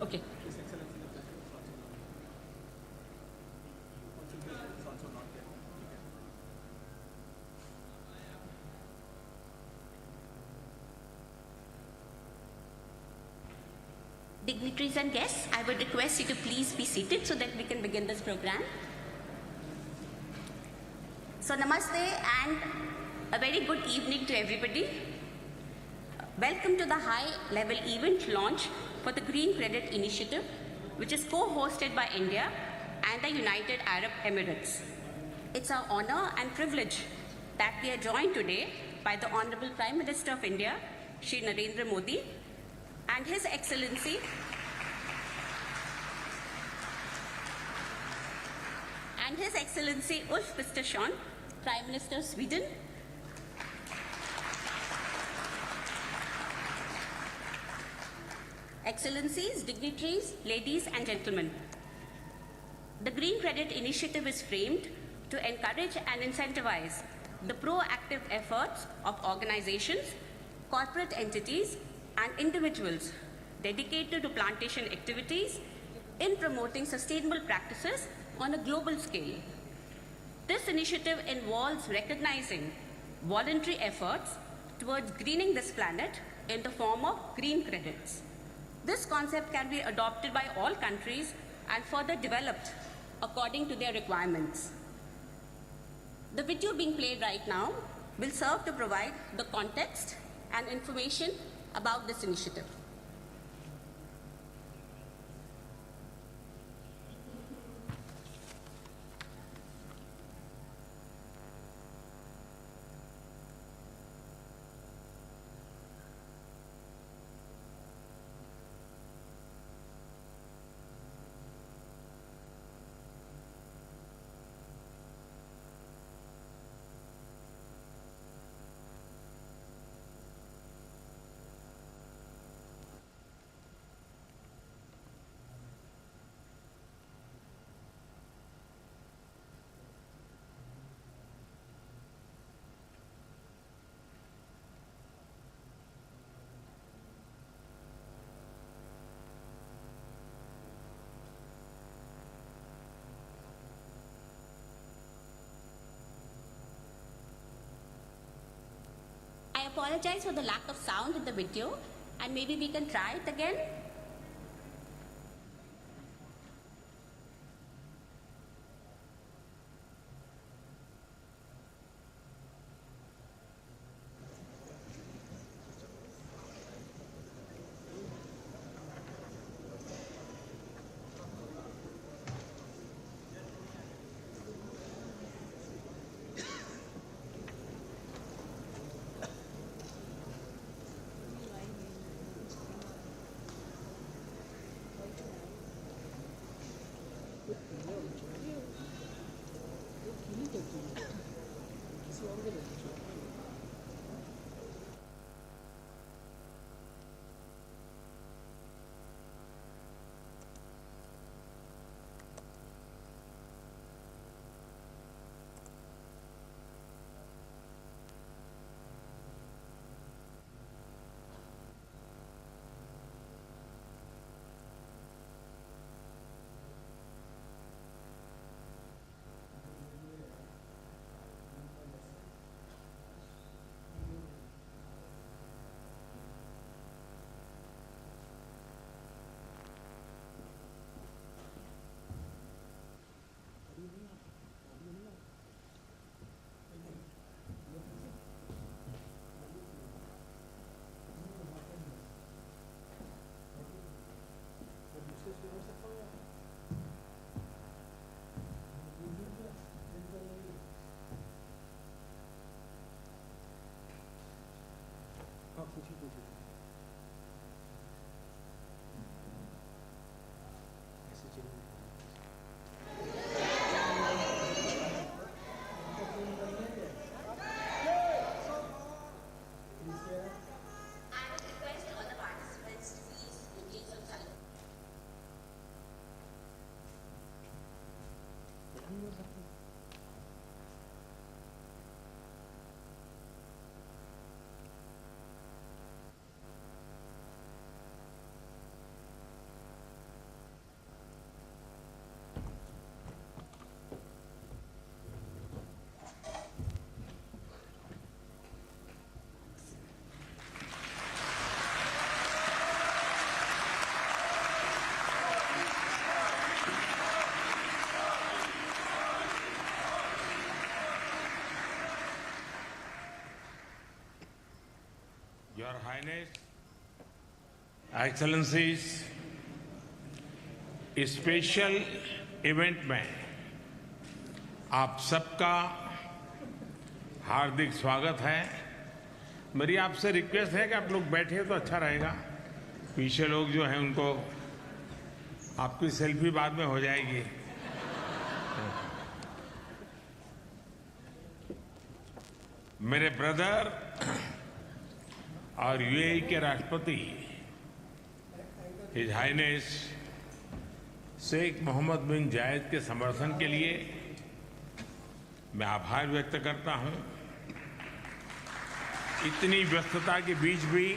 Okay. Dignitaries and guests, I would request you to please be seated so that we can begin this program. So namaste and a very good evening to everybody. Welcome to the high-level event launch for the Green Credit Initiative, which is co-hosted by India and the United Arab Emirates. It's our honor and privilege that we are joined today by the Honorable Prime Minister of India, Shri Narendramodi, and His Excellency Ulf Kristersson, Prime Minister of Sweden, Excellencies, dignitaries, ladies and gentlemen. The Green Credit Initiative is framed to encourage and incentivize the proactive efforts of organizations, corporate entities, and individuals dedicated to plantation activities in promoting sustainable practices on a global scale. This initiative involves recognizing voluntary efforts towards greening this planet in the form of green credits. This concept can be adopted by all countries and further developed according to their requirements. The video being played right now will serve to provide the context and information about this initiative. I apologize for the lack of sound in the video, and maybe we can try it again. Your Highness, Excellencies, इस special event में आप सबका हार्दिक स्वागत है। मेरी आपसे request है कि आप लोग बैठे तो अच्छा रहेगा। पीछे लोग जो हैं उनको आपकी सेल्फी बाद में हो जाएगी। मेरे ब्रदर और यूएई के राष्ट्रपति हिज हाइनेस शेख मोहम्मद बिन जायद के समर्थन के लिए मैं आभार व्यक्त करता हूं। इतनी व्यस्तता के बीच भी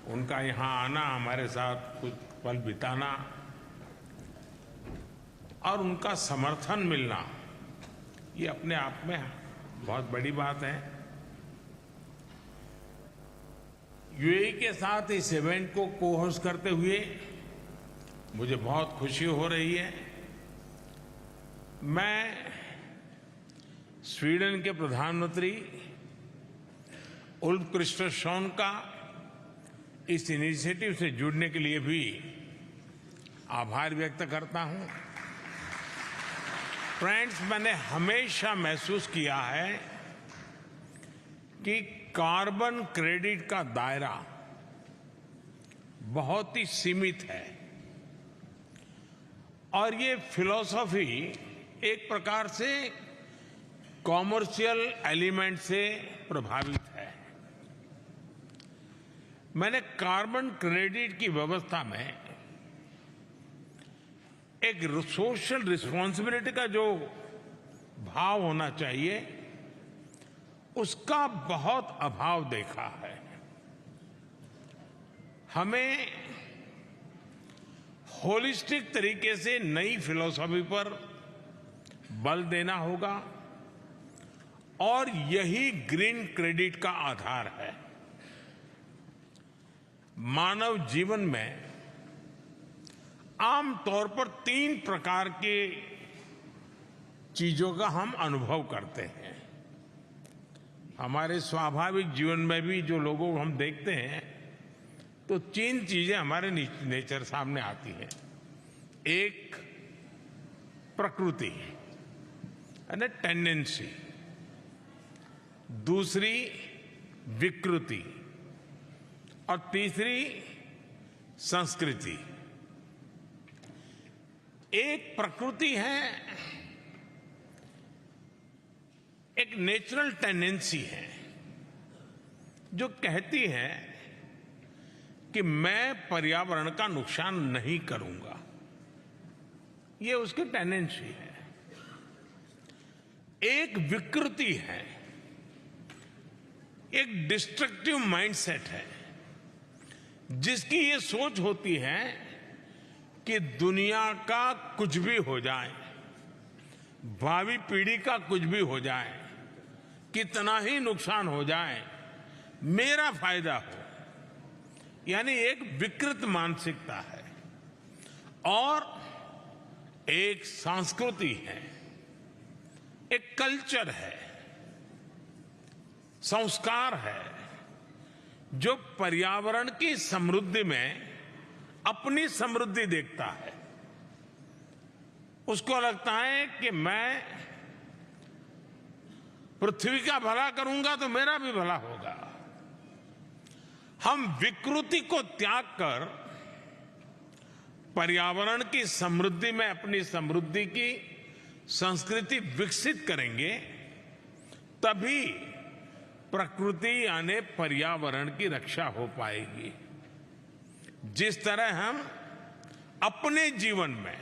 उनका यहां आना, हमारे साथ कुछ पल बिताना और उनका समर्थन मिलना, ये अपने आप में बहुत बड़ी बात है। यूएई के साथ इस इवेंट को को-होस्ट करते हुए मुझे बहुत खुशी हो रही है। मैं स्वीडन के प्रधानमंत्री उल्फ क्रिस्टरसन का इस इनिशिएटिव से जुड़ने के लिए भी आभार व्यक्त करता हूं। फ्रेंड्स, मैंने हमेशा महसूस किया है कि कार्बन क्रेडिट का दायरा बहुत ही सीमित है और ये फिलॉसफी एक प्रकार से कॉमर्शियल एलिमेंट से प्रभावित है। मैंने कार्बन क्रेडिट की व्यवस्था में एक सोशल रिस्पॉन्सिबिलिटी का जो भाव होना चाहिए उसका बहुत अभाव देखा है। हमें होलिस्टिक तरीके से नई फिलॉसफी पर बल देना होगा और यही ग्रीन क्रेडिट का आधार है। मानव जीवन में आमतौर पर 3 प्रकार के चीजों का हम अनुभव करते हैं। हमारे स्वाभाविक जीवन में भी जो लोगों को हम देखते हैं तो 3 चीजें हमारे नेचर सामने आती हैं। एक प्रकृति यानी टेंडेंसी, दूसरी विकृति और तीसरी संस्कृति। एक प्रकृति है, एक नेचुरल टेंडेंसी है जो कहती है कि मैं पर्यावरण का नुकसान नहीं करूंगा। ये उसकी टेंडेंसी है। एक विकृति है, एक डिस्ट्रक्टिव माइंडसेट है जिसकी ये सोच होती है कि दुनिया का कुछ भी हो जाए, भावी पीढ़ी का कुछ भी हो जाए, कितना ही नुकसान हो जाए, मेरा फायदा हो। यानी एक विकृत मानसिकता है। और एक संस्कृति है, एक कल्चर है, संस्कार है जो पर्यावरण की समृद्धि में अपनी समृद्धि देखता है। उसको लगता है कि मैं पृथ्वी का भला करूंगा तो मेरा भी भला होगा। हम विकृति को त्याग कर पर्यावरण की समृद्धि में अपनी समृद्धि की संस्कृति विकसित करेंगे, तभी प्रकृति यानी पर्यावरण की रक्षा हो पाएगी। जिस तरह हम अपने जीवन में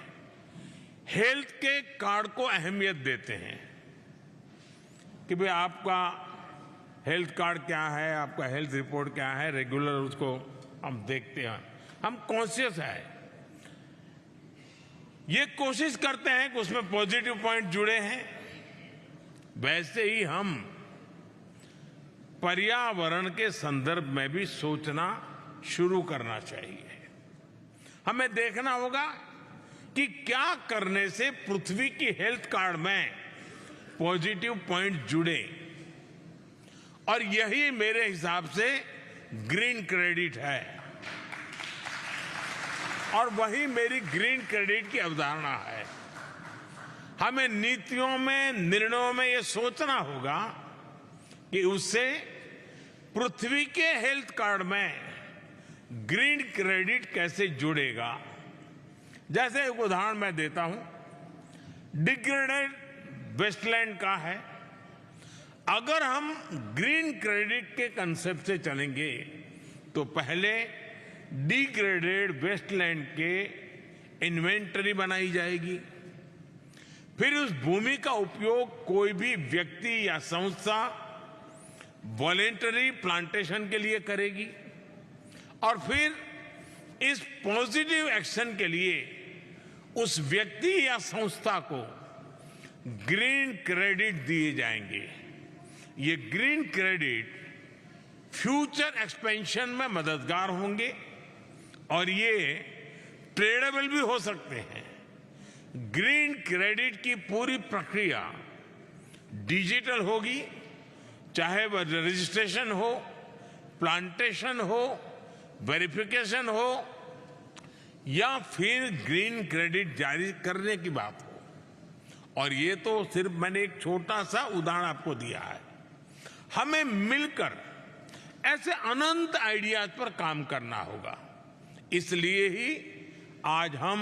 हेल्थ के कार्ड को अहमियत देते हैं कि भाई आपका हेल्थ कार्ड क्या है, आपका हेल्थ रिपोर्ट क्या है, रेगुलर उसको हम देखते हैं, हम कॉन्शियस है, ये कोशिश करते हैं कि उसमें पॉजिटिव पॉइंट जुड़े हैं। वैसे ही हम पर्यावरण के संदर्भ में भी सोचना शुरू करना चाहिए। हमें देखना होगा कि क्या करने से पृथ्वी की हेल्थ कार्ड में पॉजिटिव पॉइंट जुड़े और यही मेरे हिसाब से ग्रीन क्रेडिट है और वही मेरी ग्रीन क्रेडिट की अवधारणा है। हमें नीतियों में, निर्णयों में ये सोचना होगा कि उससे पृथ्वी के हेल्थ कार्ड में ग्रीन क्रेडिट कैसे जुड़ेगा। जैसे एक उदाहरण मैं देता हूं, डिग्रेडेड वेस्टलैंड का है। अगर हम ग्रीन क्रेडिट के कंसेप्ट से चलेंगे तो पहले डिग्रेडेड वेस्टलैंड के इन्वेंटरी बनाई जाएगी, फिर उस भूमि का उपयोग कोई भी व्यक्ति या संस्था वॉलेंटरी प्लांटेशन के लिए करेगी और फिर इस पॉजिटिव एक्शन के लिए उस व्यक्ति या संस्था को ग्रीन क्रेडिट दिए जाएंगे। ये ग्रीन क्रेडिट फ्यूचर एक्सपेंशन में मददगार होंगे और ये ट्रेडेबल भी हो सकते हैं। ग्रीन क्रेडिट की पूरी प्रक्रिया डिजिटल होगी, चाहे वह रजिस्ट्रेशन हो, प्लांटेशन हो, वेरिफिकेशन हो या फिर ग्रीन क्रेडिट जारी करने की बात हो। और ये तो सिर्फ मैंने एक छोटा सा उदाहरण आपको दिया है। हमें मिलकर ऐसे अनंत आइडियाज पर काम करना होगा। इसलिए ही आज हम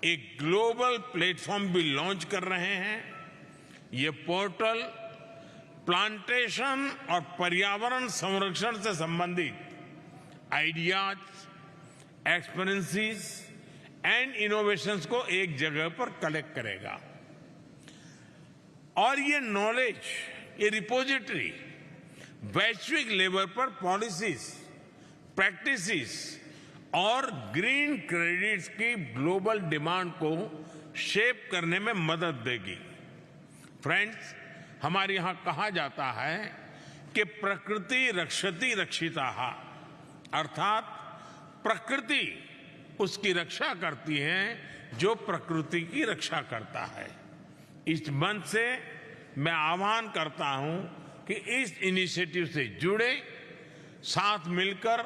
एक ग्लोबल प्लेटफॉर्म भी लॉन्च कर रहे हैं। ये पोर्टल प्लांटेशन और पर्यावरण संरक्षण से संबंधित आइडियाज, एक्सपीरियंसेस एंड इनोवेशंस को एक जगह पर कलेक्ट करेगा और ये नॉलेज, ये रिपोजिटरी वैश्विक लेवल पर पॉलिसीज, प्रैक्टिसेस और ग्रीन क्रेडिट्स की ग्लोबल डिमांड को शेप करने में मदद देगी। फ्रेंड्स, हमारे यहां कहा जाता है कि प्रकृति रक्षति रक्षिताः, अर्थात प्रकृति उसकी रक्षा करती है जो प्रकृति की रक्षा करता है। इस मंच से मैं आह्वान करता हूं कि इस इनिशिएटिव से जुड़े, साथ मिलकर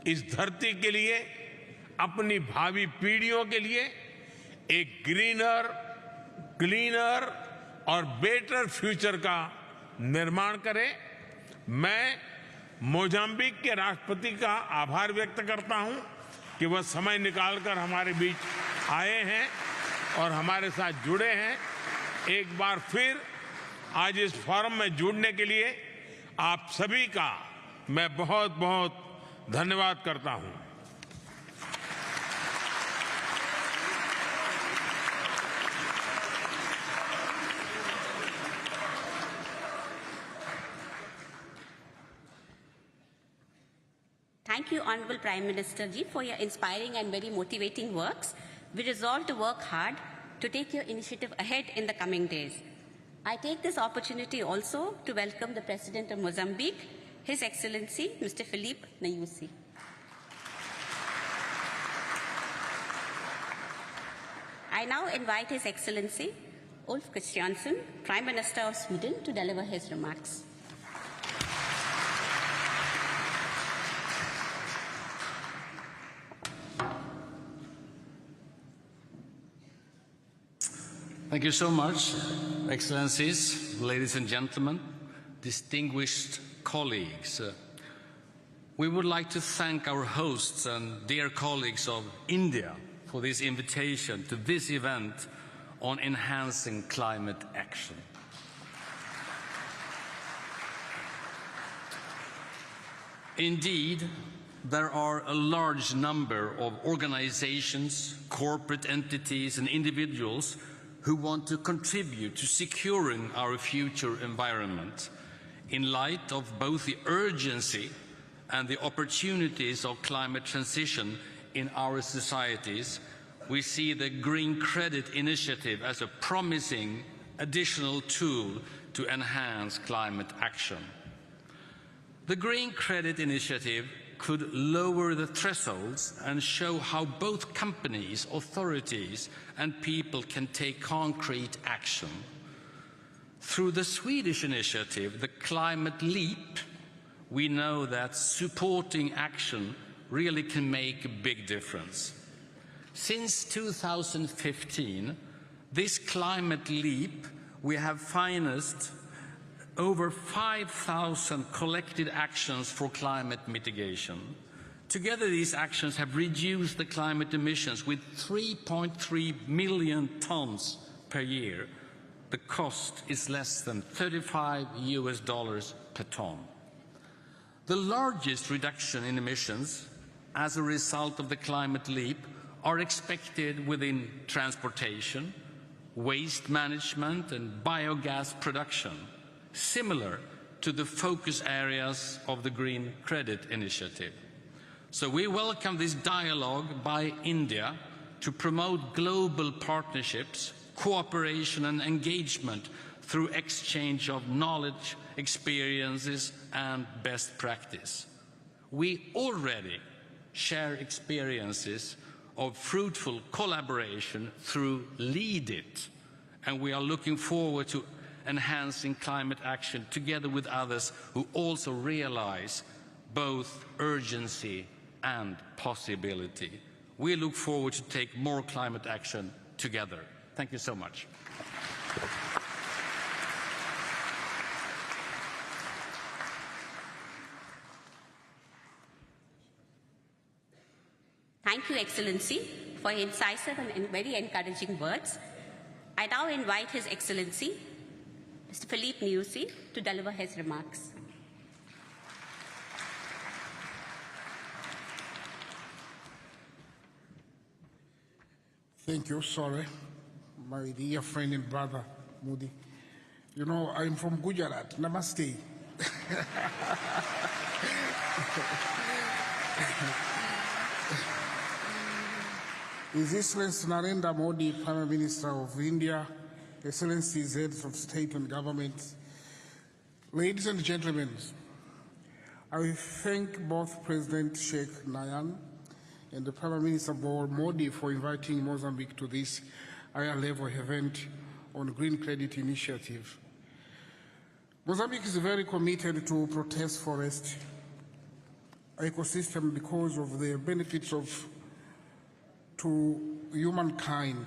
इस धरती के लिए, अपनी भावी पीढ़ियों के लिए एक ग्रीनर, क्लीनर और बेटर फ्यूचर का निर्माण करें। मैं मोजाम्बिक के राष्ट्रपति का आभार व्यक्त करता हूं कि वह समय निकालकर हमारे बीच आए हैं और हमारे साथ जुड़े हैं। एक बार फिर आज इस फोरम में जुड़ने के लिए आप सभी का मैं बहुत बहुत धन्यवाद करता हूं। Thank you, Honorable Prime Minister Ji, for your inspiring and very motivating works. We resolve to work hard to take your initiative ahead in the coming days. I take this opportunity also to welcome the President of Mozambique, His Excellency, Mr. Filipe Nyusi. I now invite His Excellency, Ulf Kristersson, Prime Minister of Sweden, to deliver his remarks. Thank you so much, Excellencies, ladies and gentlemen, distinguished colleagues. We would like to thank our hosts and dear colleagues of India for this invitation to this event on enhancing climate action. Indeed, there are a large number of organizations, corporate entities, and individuals who want to contribute to securing our future environment. In light of both the urgency and the opportunities of climate transition in our societies, we see the Green Credit Initiative as a promising additional tool to enhance climate action. The Green Credit Initiative could lower the thresholds and show how both companies, authorities, and people can take concrete action. Through the Swedish initiative, the Climate Leap, we know that supporting action really can make a big difference. Since 2015, this Climate Leap, we have financed over 5,000 collected actions for climate mitigation. Together, these actions have reduced the climate emissions with 3.3 million tons per year. The cost is less than $35 per ton. The largest reduction in emissions as a result of the Climate Leap are expected within transportation, waste management and biogas production, similar to the focus areas of the Green Credit Initiative. So we welcome this dialogue by India to promote global partnerships, cooperation and engagement through exchange of knowledge, experiences and best practice. We already share experiences of fruitful collaboration through Lead It, and we are looking forward to enhancing climate action together with others who also realize both urgency and possibility. We look forward to take more climate action together. Thank you so much. Thank you, Excellency, for your incisive and very encouraging words. I now invite His Excellency, Mr. Philippe Nyusi, to deliver his remarks. Thank you, sorry, my dear friend and brother, Modi. You know, I'm from Gujarat. Namaste. His Excellency Narendramodi, Prime Minister of India, Excellencies, heads of state and government, ladies and gentlemen, I thank both President Sheikh Nayan and the Prime Minister Modi for inviting Mozambique to this higher-level event on Green Credit Initiative. Mozambique is very committed to protect forest ecosystem because of the benefits to humankind.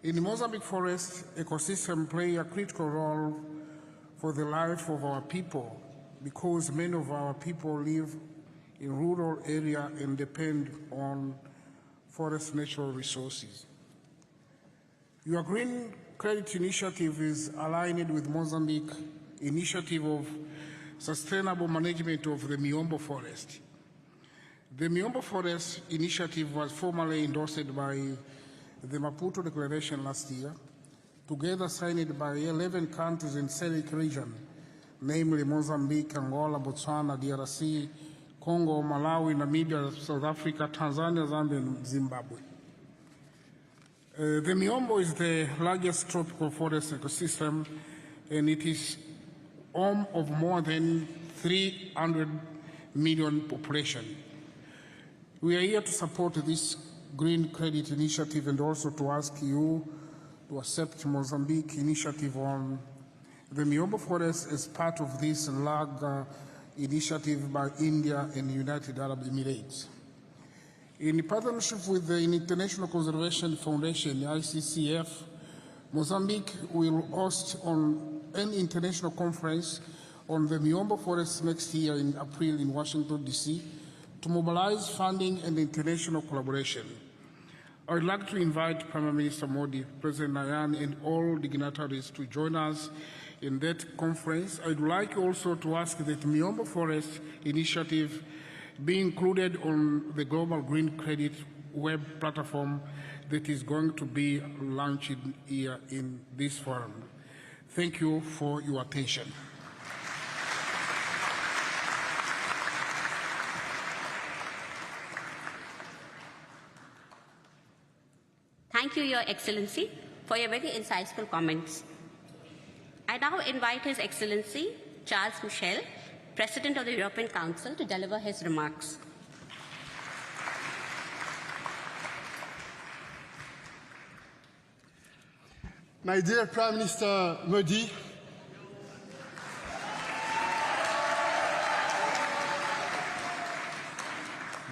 In Mozambique forest, ecosystem play a critical role for the life of our people because many of our people live in rural area and depend on forest natural resources. Your Green Credit Initiative is aligned with Mozambique initiative of sustainable management of the Miombo forest. The Miombo Forest Initiative was formally endorsed by the Maputo Declaration last year, together signed by 11 countries in SADC region, namely Mozambique, Angola, Botswana, DRC, Congo, Malawi, Namibia, South Africa, Tanzania, Zambia, and Zimbabwe. The Miombo is the largest tropical forest ecosystem, and it is home of more than 300 million population. We are here to support this Green Credit Initiative and also to ask you to accept Mozambique initiative on the Miombo Forest as part of this large initiative by India and United Arab Emirates. In partnership with the International Conservation Foundation, ICCF, Mozambique will host an international conference on the Miombo Forest next year in April in Washington, D.C., to mobilize funding and international collaboration. I would like to invite Prime Minister Modi, President Nayan, and all dignitaries to join us in that conference. I would like also to ask that Miombo Forest Initiative be included on the Global Green Credit web platform that is going to be launched here in this forum. Thank you for your attention. Thank you, Your Excellency, for your very insightful comments. I now invite His Excellency Charles Michel, President of the European Council, to deliver his remarks. My dear Prime Minister Modi,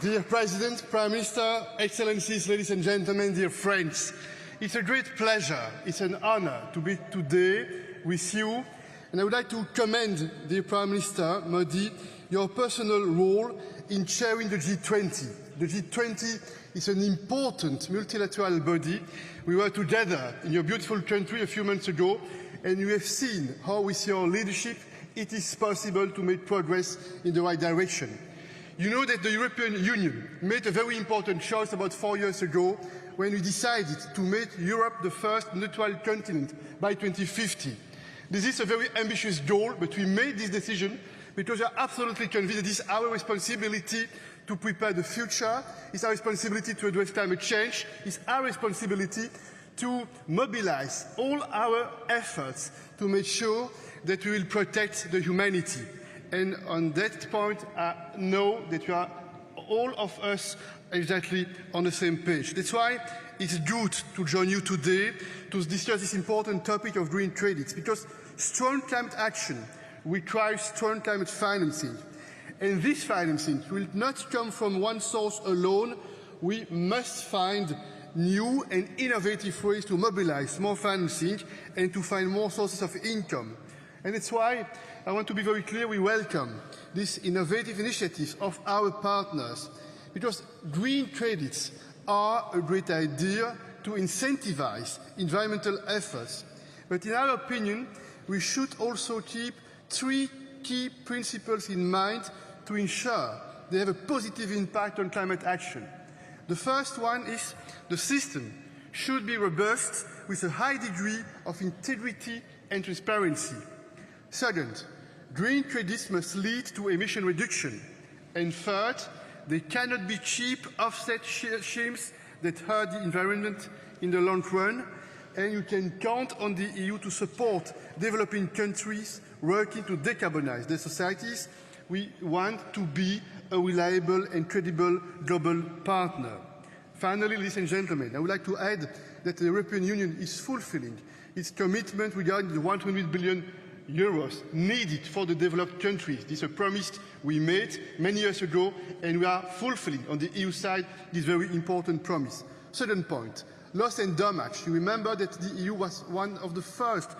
dear President, Prime Minister, Excellencies, ladies and gentlemen, dear friends, it's a great pleasure, it's an honor to be today with you, and I would like to commend, dear Prime Minister Modi, your personal role in chairing the G20. The G20 is an important multilateral body. We were together in your beautiful country a few months ago, and you have seen how with your leadership it is possible to make progress in the right direction. You know that the European Union made a very important choice about 4 years ago when we decided to make Europe the first neutral continent by 2050. This is a very ambitious goal, but we made this decision because we are absolutely convinced that it is our responsibility to prepare the future, it's our responsibility to address climate change, it's our responsibility to mobilize all our efforts to make sure that we will protect the humanity. And on that point, I know that we are all of us exactly on the same page. That's why it's good to join you today to discuss this important topic of green credits, because strong climate action requires strong climate financing. And this financing will not come from one source alone. We must find new and innovative ways to mobilize more financing and to find more sources of income. And that's why I want to be very clear, we welcome these innovative initiatives of our partners, because green credits are a great idea to incentivize environmental efforts. But in our opinion, we should also keep 3 key principles in mind to ensure they have a positive impact on climate action. The first one is the system should be robust with a high degree of integrity and transparency. Second, green credits must lead to emission reduction. And third, they cannot be cheap offset schemes that hurt the environment in the long run. And you can count on the EU to support developing countries working to decarbonize their societies. We want to be a reliable and credible global partner. Finally, ladies and gentlemen, I would like to add that the European Union is fulfilling its commitment regarding the 100 billion euros needed for the developed countries. This is a promise we made many years ago, and we are fulfilling on the EU side this very important promise. Second point, loss and damage. You remember that the EU was one of the first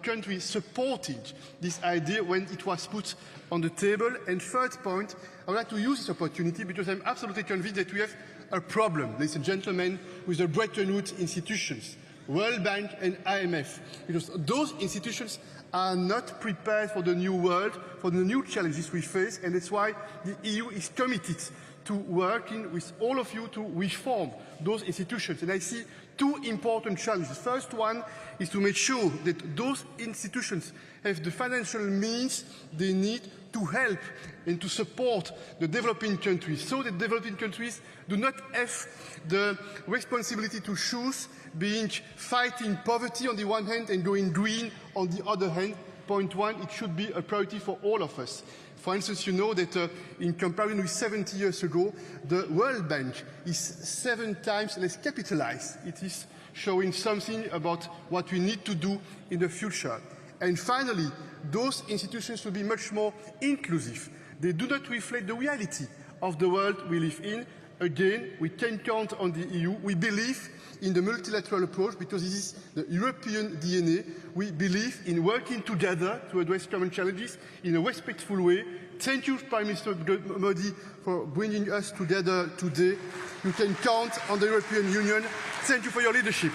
countries supporting this idea when it was put on the table. And third point, I would like to use this opportunity because I'm absolutely convinced that we have a problem, ladies and gentlemen, with the Bretton Woods institutions, World Bank and IMF, because those institutions are not prepared for the new world, for the new challenges we face, and that's why the EU is committed to working with all of you to reform those institutions. And I see 2 important challenges. The first one is to make sure that those institutions have the financial means they need to help and to support the developing countries, so that developing countries do not have the responsibility to choose being fighting poverty on the one hand and going green on the other hand. Point 1, it should be a priority for all of us. For instance, you know that in comparison with 70 years ago, the World Bank is 7 times less capitalized. It is showing something about what we need to do in the future. And finally, those institutions should be much more inclusive. They do not reflect the reality of the world we live in. Again, we can count on the EU. We believe in the multilateral approach because this is the European DNA. We believe in working together to address common challenges in a respectful way. Thank you, Prime Minister Modi, for bringing us together today. You can count on the European Union. Thank you for your leadership.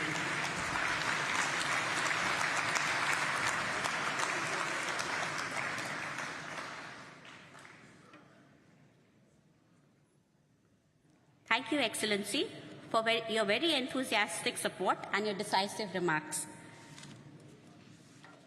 Thank you, Excellency, for your very enthusiastic support and your decisive remarks.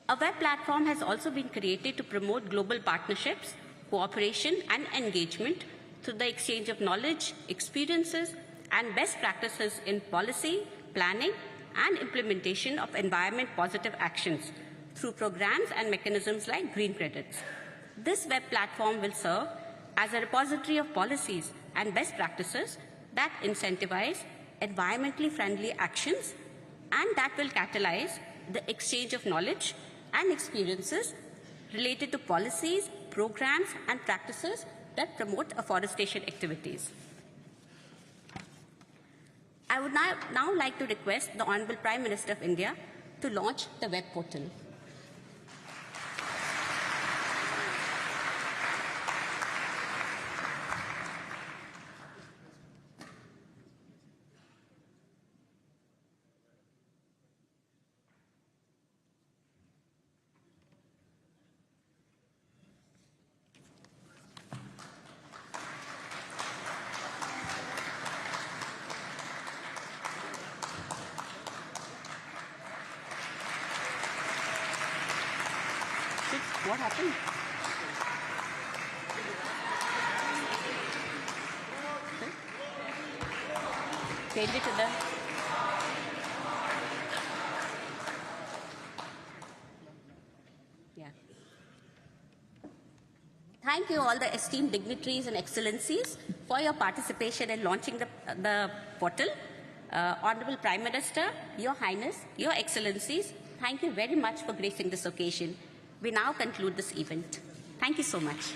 A web platform has also been created to promote global partnerships, cooperation and engagement through the exchange of knowledge, experiences and best practices in policy, planning and implementation of environment-positive actions through programs and mechanisms like green credits. This web platform will serve as a repository of policies and best practices that incentivize environmentally friendly actions and that will catalyze the exchange of knowledge and experiences related to policies, programs, and practices that promote afforestation activities. I would now like to request the Honorable Prime Minister of India to launch the web portal. What happened? Change it to the... Yeah. Thank you all the esteemed dignitaries and excellencies for your participation in launching the portal. Honorable Prime Minister, Your Highness, Your Excellencies, thank you very much for gracing this occasion. We now conclude this event. Thank you so much.